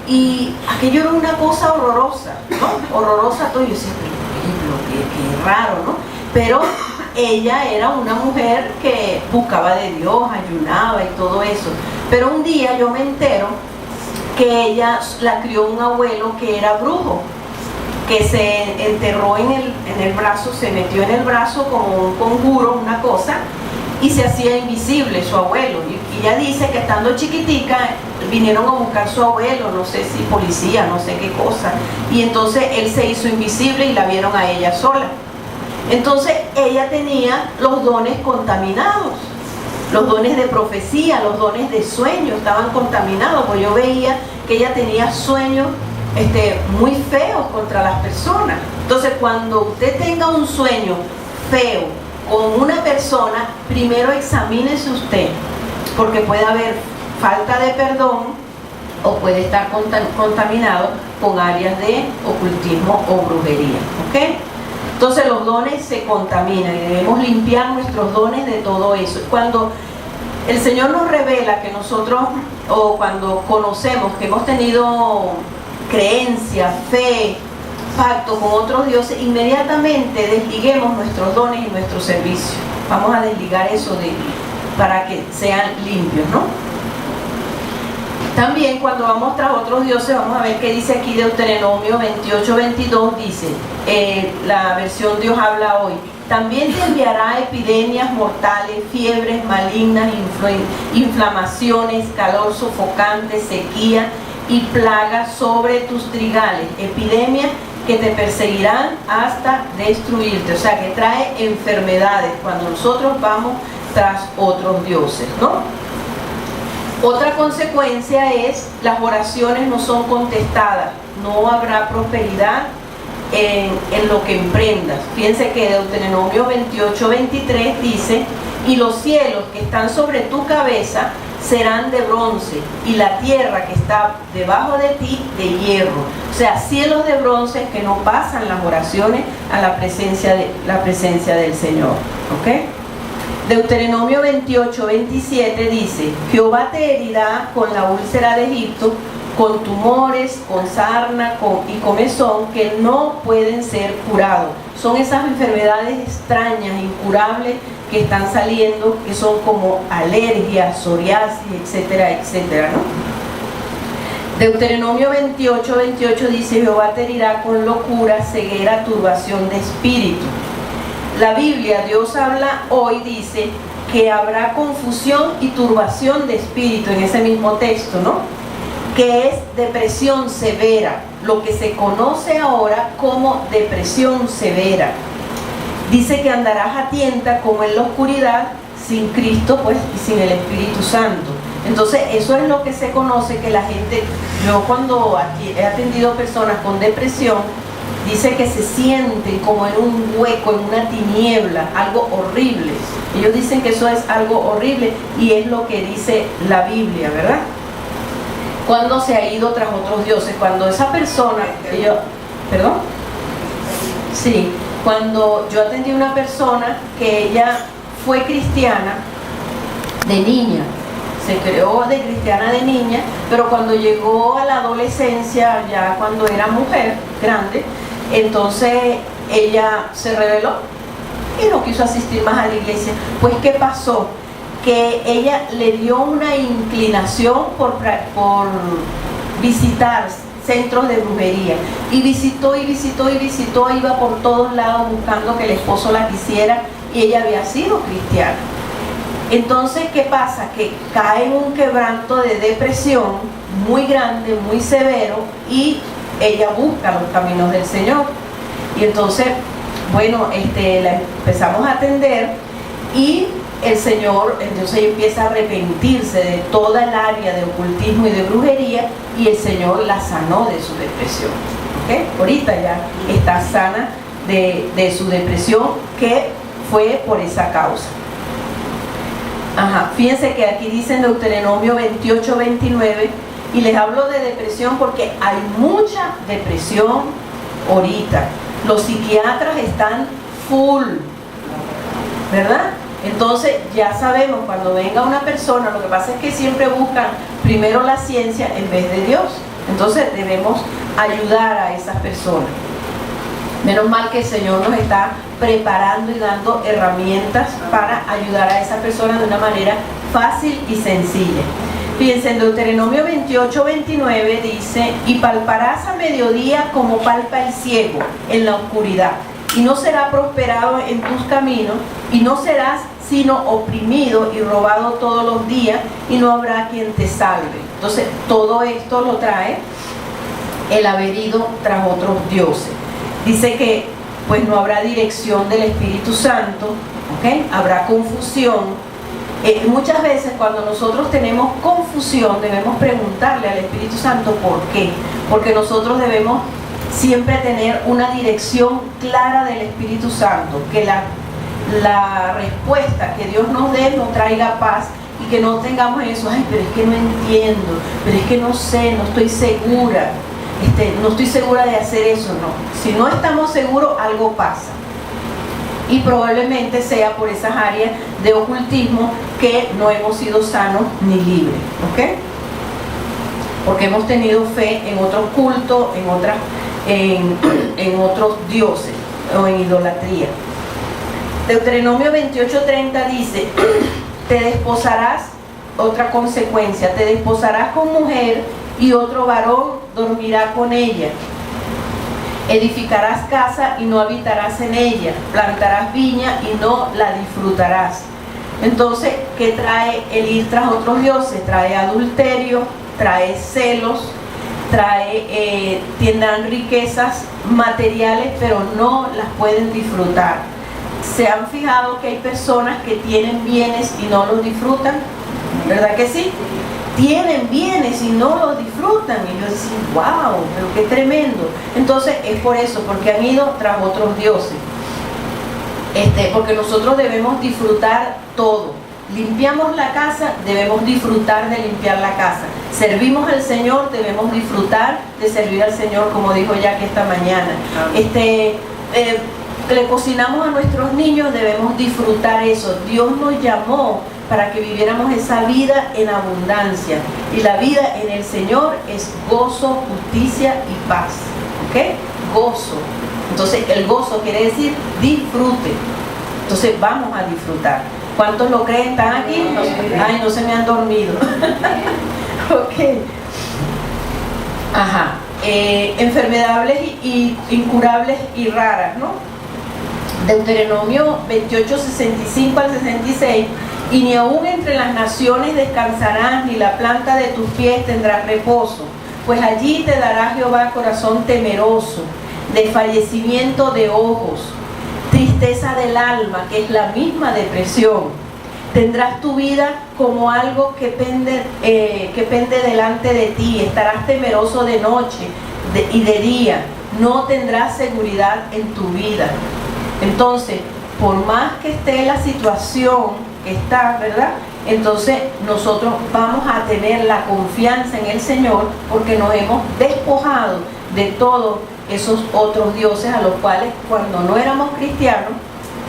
Y aquello era una cosa horrorosa, ¿no? Horrorosa todo. Y yo decía, pero qué raro, ¿no? Pero ella era una mujer que buscaba de Dios, ayunaba y todo eso. Pero un día yo me entero que ella la crió un abuelo que era brujo, que se enterró en el brazo, se metió en el brazo como un conjuro, una cosa, y se hacía invisible su abuelo. Y ella dice que estando chiquitica, vinieron a buscar a su abuelo, no sé si policía, no sé qué cosa, y entonces él se hizo invisible y la vieron a ella sola. Entonces ella tenía los dones contaminados, los dones de profecía, los dones de sueño estaban contaminados, porque yo veía que ella tenía sueños muy feos contra las personas. Entonces, cuando usted tenga un sueño feo con una persona, primero examínese usted, porque puede haber falta de perdón o puede estar contaminado con áreas de ocultismo o brujería, ¿ok? Entonces los dones se contaminan y debemos limpiar nuestros dones de todo eso. Cuando el Señor nos revela que nosotros, o cuando conocemos que hemos tenido creencia, fe, pacto con otros dioses, inmediatamente desliguemos nuestros dones y nuestro servicio. Vamos a desligar eso para que sean limpios, ¿no? También cuando vamos tras otros dioses, vamos a ver qué dice aquí Deuteronomio 28:22, dice, la versión Dios habla hoy: también te enviará epidemias mortales, fiebres malignas, inflamaciones, calor sofocante, sequía y plagas sobre tus trigales, epidemias que te perseguirán hasta destruirte. O sea, que trae enfermedades cuando nosotros vamos tras otros dioses, ¿no? Otra consecuencia es las oraciones no son contestadas, no habrá prosperidad en lo que emprendas. Fíjense que Deuteronomio 28:23 dice: y los cielos que están sobre tu cabeza serán de bronce, y la tierra que está debajo de ti de hierro. O sea, cielos de bronce que no pasan las oraciones a la presencia del Señor, ¿ok? Deuteronomio 28:27 dice: Jehová te herirá con la úlcera de Egipto, con tumores, con sarna y comezón que no pueden ser curados. Son esas enfermedades extrañas, incurables, que están saliendo, que son como alergias, psoriasis, etcétera, etcétera, ¿no? Deuteronomio 28:28 dice: Jehová te herirá con locura, ceguera, turbación de espíritu. La Biblia, Dios habla hoy, dice que habrá confusión y turbación de espíritu en ese mismo texto, ¿no? Que es depresión severa, lo que se conoce ahora como depresión severa. Dice que andarás a tienta como en la oscuridad, sin Cristo, pues, y sin el Espíritu Santo. Entonces, eso es lo que se conoce, que la gente, yo cuando he atendido personas con depresión, dice que se sienten como en un hueco, en una tiniebla, algo horrible. Ellos dicen que eso es algo horrible y es lo que dice la Biblia, ¿verdad? Cuando se ha ido tras otros dioses, cuando esa persona, ¿perdón? Sí, cuando yo atendí a una persona que ella fue cristiana de niña, se creó de cristiana de niña, pero cuando llegó a la adolescencia, ya cuando era mujer grande, entonces ella se rebeló y no quiso asistir más a la iglesia. Pues ¿qué pasó? Que ella le dio una inclinación por visitar centros de brujería, y visitó, iba por todos lados buscando que el esposo la quisiera, y ella había sido cristiana. Entonces, ¿qué pasa? Que cae en un quebranto de depresión muy grande, muy severo, y ella busca los caminos del Señor. Y entonces, bueno, la empezamos a atender, y el Señor entonces empieza a arrepentirse de toda el área de ocultismo y de brujería, y el Señor la sanó de su depresión, ¿okay? Ahorita ya está sana de su depresión, que fue por esa causa. Fíjense que aquí dice en Deuteronomio 28:29, y les hablo de depresión porque hay mucha depresión ahorita. Los psiquiatras están full, ¿verdad? Entonces ya sabemos, cuando venga una persona, lo que pasa es que siempre buscan primero la ciencia en vez de Dios. Entonces debemos ayudar a esas personas. Menos mal que el Señor nos está preparando y dando herramientas para ayudar a esa persona de una manera fácil y sencilla. Fíjense, en Deuteronomio 28:29 dice: y palparás a mediodía como palpa el ciego en la oscuridad, y no será prosperado en tus caminos, y no serás sino oprimido y robado todos los días, y no habrá quien te salve. Entonces, todo esto lo trae el haber ido tras otros dioses. Dice que pues no habrá dirección del Espíritu Santo, ¿okay? Habrá confusión. Muchas veces cuando nosotros tenemos confusión debemos preguntarle al Espíritu Santo por qué. Porque nosotros debemos siempre tener una dirección clara del Espíritu Santo, que la respuesta que Dios nos dé nos traiga paz y que no tengamos eso, ay, pero es que no entiendo, pero es que no sé, no estoy segura, no estoy segura de hacer eso, no. Si no estamos seguros, algo pasa. Y probablemente sea por esas áreas de ocultismo que no hemos sido sanos ni libres, ¿ok? Porque hemos tenido fe en otros cultos, en otros dioses o en idolatría. Deuteronomio 28:30 dice, te desposarás, otra consecuencia, te desposarás con mujer y otro varón dormirá con ella. Edificarás casa y no habitarás en ella, plantarás viña y no la disfrutarás. Entonces, ¿qué trae el ir tras otros dioses? Trae adulterio, trae celos, tendrán riquezas materiales, pero no las pueden disfrutar. ¿Se han fijado que hay personas que tienen bienes y no los disfrutan? ¿Verdad que sí? Tienen bienes y no los disfrutan. Y yo decía, wow, pero qué tremendo. Entonces es por eso, porque han ido tras otros dioses. Porque nosotros debemos disfrutar todo. Limpiamos la casa, debemos disfrutar de limpiar la casa. Servimos al Señor, debemos disfrutar de servir al Señor, como dijo Jackie esta mañana. Le cocinamos a nuestros niños, debemos disfrutar eso. Dios nos llamó para que viviéramos esa vida en abundancia. Y la vida en el Señor es gozo, justicia y paz. ¿Ok? Gozo. Entonces, el gozo quiere decir disfrute. Entonces, vamos a disfrutar. ¿Cuántos lo creen? ¿Están aquí? Ay, no se me han dormido. Ok. Ajá. Enfermedades y incurables y raras, ¿no? Deuteronomio 28, 65 al 66. Y ni aún entre las naciones descansarás, ni la planta de tus pies tendrás reposo, pues allí te dará Jehová corazón temeroso, desfallecimiento de ojos, tristeza del alma, que es la misma depresión. Tendrás tu vida como algo que pende delante de ti, estarás temeroso de noche y de día, no tendrás seguridad en tu vida. Entonces, por más que esté la situación que está, ¿verdad? Entonces nosotros vamos a tener la confianza en el Señor porque nos hemos despojado de todos esos otros dioses a los cuales cuando no éramos cristianos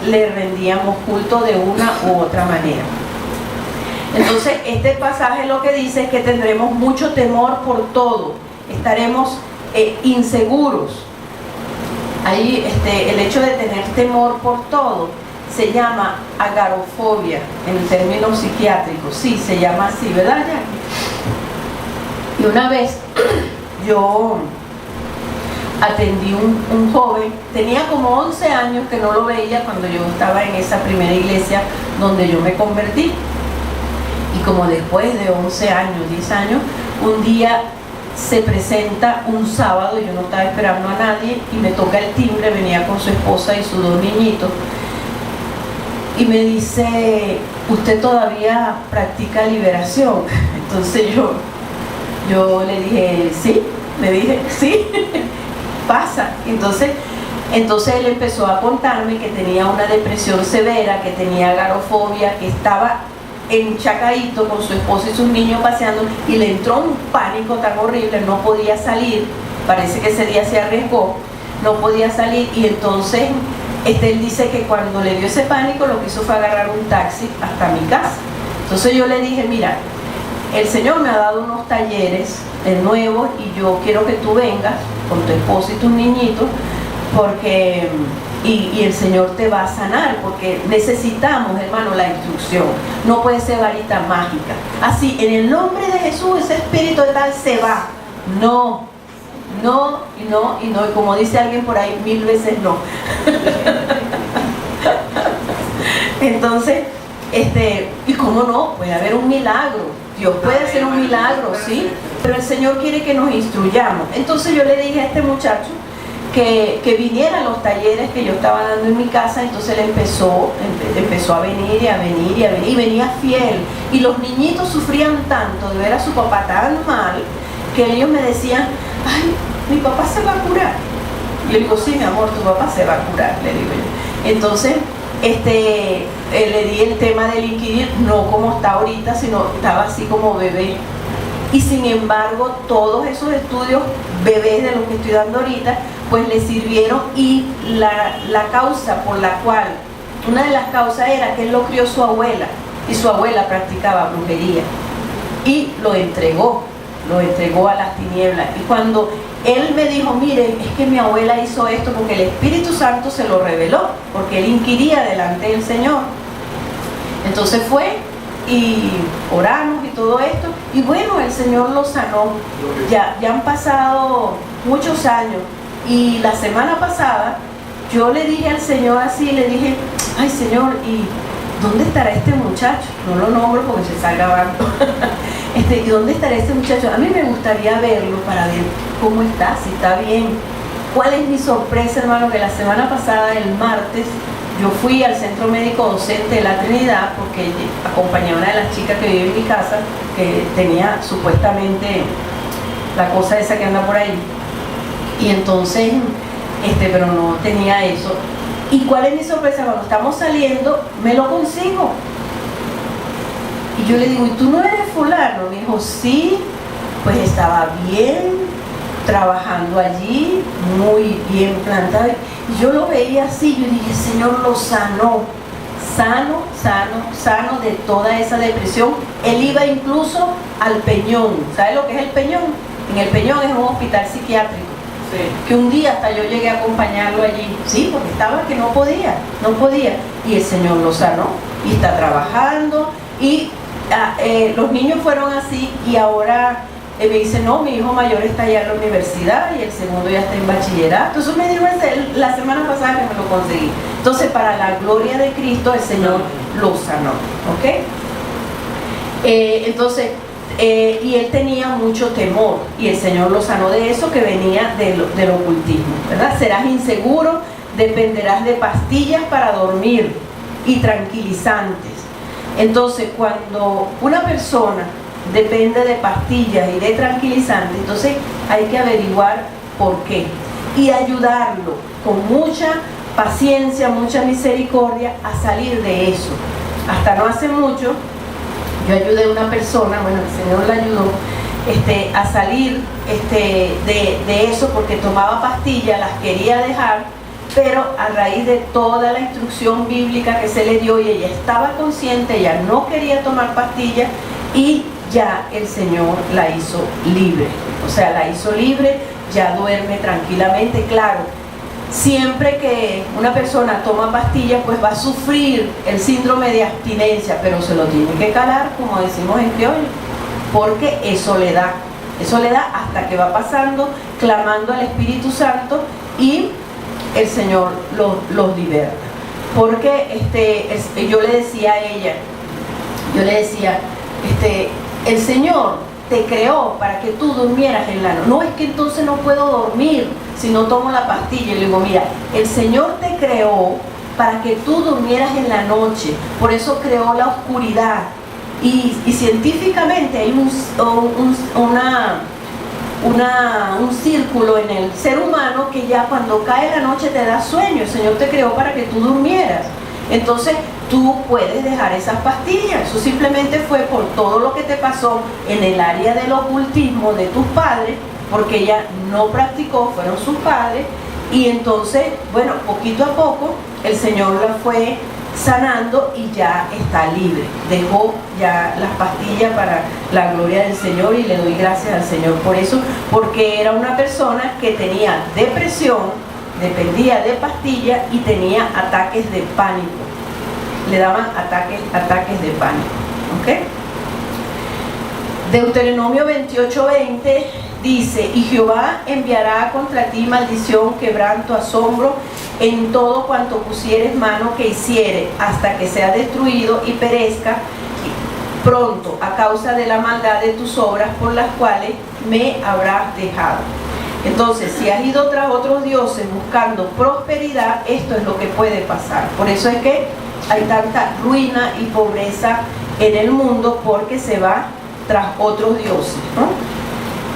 le rendíamos culto de una u otra manera. Entonces este pasaje lo que dice es que tendremos mucho temor por todo, estaremos inseguros. Ahí el hecho de tener temor por todo se llama agorafobia en términos psiquiátricos. Sí, se llama así, ¿verdad, Jackie? Y una vez yo atendí un joven, tenía como 11 años que no lo veía cuando yo estaba en esa primera iglesia donde yo me convertí. Y como después de 11 años, 10 años, un día se presenta un sábado, yo no estaba esperando a nadie, y me toca el timbre, venía con su esposa y sus 2 niñitos. Y me dice, ¿usted todavía practica liberación? Entonces yo le dije, sí, le dije, sí, pasa. Entonces él empezó a contarme que tenía una depresión severa, que tenía agorafobia, que estaba enchacadito con su esposa y sus niños paseando, y le entró un pánico tan horrible, no podía salir, parece que ese día se arriesgó, no podía salir, y entonces él dice que cuando le dio ese pánico lo que hizo fue agarrar un taxi hasta mi casa. Entonces yo le dije, mira, el Señor me ha dado unos talleres nuevos y yo quiero que tú vengas con tu esposo y tus niñitos porque y el Señor te va a sanar, porque necesitamos, hermano, la instrucción. No puede ser varita mágica. Así, en el nombre de Jesús, ese espíritu de tal se va. No, no, y no, y no. Y como dice alguien por ahí, 1000 veces no. Entonces, y cómo no, puede haber un milagro. Dios puede hacer un milagro, ¿sí? Pero el Señor quiere que nos instruyamos. Entonces yo le dije a este muchacho que viniera a los talleres que yo estaba dando en mi casa. Entonces él empezó a venir y a venir y a venir, y venía fiel. Y los niñitos sufrían tanto de ver a su papá tan mal, que ellos me decían, ay, mi papá se va a curar. Y yo digo, sí, mi amor, tu papá se va a curar, le digo yo. Entonces, le di el tema del inquirir, no como está ahorita, sino estaba así como bebé. Y sin embargo, todos esos estudios bebés de los que estoy dando ahorita, pues le sirvieron. Y la causa por la cual, una de las causas era que él lo crió su abuela, y su abuela practicaba brujería. Y lo entregó a las tinieblas. Y cuando él me dijo, mire, es que mi abuela hizo esto porque el Espíritu Santo se lo reveló, porque él inquiría delante del Señor. Entonces fue y oramos y todo esto, y bueno, el Señor lo sanó. Ya han pasado muchos años, y la semana pasada yo le dije al Señor así, le dije, ay Señor, ¿y dónde estará este muchacho? No lo nombro porque se está grabando. ¿Y dónde estará este muchacho? A mí me gustaría verlo para ver cómo está, si está bien. ¿Cuál es mi sorpresa, hermano? Que la semana pasada, el martes, yo fui al Centro Médico Docente de la Trinidad, porque acompañé a una de las chicas que vive en mi casa, que tenía supuestamente la cosa esa que anda por ahí. Y entonces, pero no tenía eso. ¿Y cuál es mi sorpresa? Cuando estamos saliendo, me lo consigo. Y yo le digo, ¿y tú no eres fulano? Me dijo, sí, pues estaba bien, trabajando allí, muy bien plantado. Y yo lo veía así, yo dije, Señor lo sanó, sano de toda esa depresión. Él iba incluso al Peñón. ¿Sabe lo que es el Peñón? En el Peñón es un hospital psiquiátrico. Sí. Que un día hasta yo llegué a acompañarlo allí, sí, porque estaba que no podía, y el Señor lo sanó, y está trabajando, y los niños fueron así, y ahora me dice, no, mi hijo mayor está ya en la universidad, y el segundo ya está en bachillerato. Entonces me dijo la semana pasada que me lo conseguí. Entonces, para la gloria de Cristo, el Señor lo sanó, ¿ok? Y él tenía mucho temor, y el Señor lo sanó de eso que venía del ocultismo, ¿verdad? Serás inseguro, dependerás de pastillas para dormir y tranquilizantes. Entonces, cuando una persona depende de pastillas y de tranquilizantes, entonces hay que averiguar por qué y ayudarlo con mucha paciencia, mucha misericordia a salir de eso. Hasta no hace mucho, yo ayudé a una persona, bueno, el Señor la ayudó a salir de eso, porque tomaba pastillas, las quería dejar, pero a raíz de toda la instrucción bíblica que se le dio, y ella estaba consciente, ella no quería tomar pastillas, y ya el Señor la hizo libre. O sea, la hizo libre, ya duerme tranquilamente. Claro, siempre que una persona toma pastillas, pues va a sufrir el síndrome de abstinencia, pero se lo tiene que calar, como decimos en criollo, porque eso le da hasta que va pasando, clamando al Espíritu Santo, y el Señor los liberta. Porque yo le decía a ella, el Señor te creó para que tú durmieras en la noche. No, es que entonces no puedo dormir si no tomo la pastilla. Y le digo, mira, el Señor te creó para que tú durmieras en la noche, por eso creó la oscuridad. Y científicamente hay un círculo en el ser humano que ya cuando cae la noche te da sueño. El Señor te creó para que tú durmieras. Entonces tú puedes dejar esas pastillas. Eso simplemente fue por todo lo que te pasó en el área del ocultismo de tus padres, porque ella no practicó, fueron sus padres. Y entonces, bueno, poquito a poco el Señor la fue sanando y ya está libre. Dejó ya las pastillas para la gloria del Señor, y le doy gracias al Señor por eso, porque era una persona que tenía depresión, dependía de pastillas y tenía ataques de pánico. Le daban ataques de pánico. ¿Ok? Deuteronomio 28:20 dice, y Jehová enviará contra ti maldición, quebranto, asombro en todo cuanto pusieres mano que hiciere, hasta que sea destruido y perezca, pronto a causa de la maldad de tus obras por las cuales me habrás dejado. Entonces, si has ido tras otros dioses buscando prosperidad, esto es lo que puede pasar. Por eso es que hay tanta ruina y pobreza en el mundo, porque se va tras otros dioses, ¿no?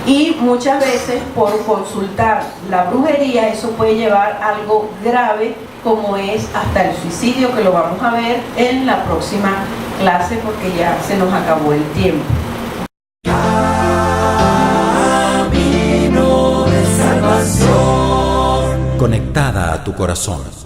Y muchas veces por consultar la brujería eso puede llevar a algo grave, como es hasta el suicidio, que lo vamos a ver en la próxima clase porque ya se nos acabó el tiempo. Conectada a tu corazón.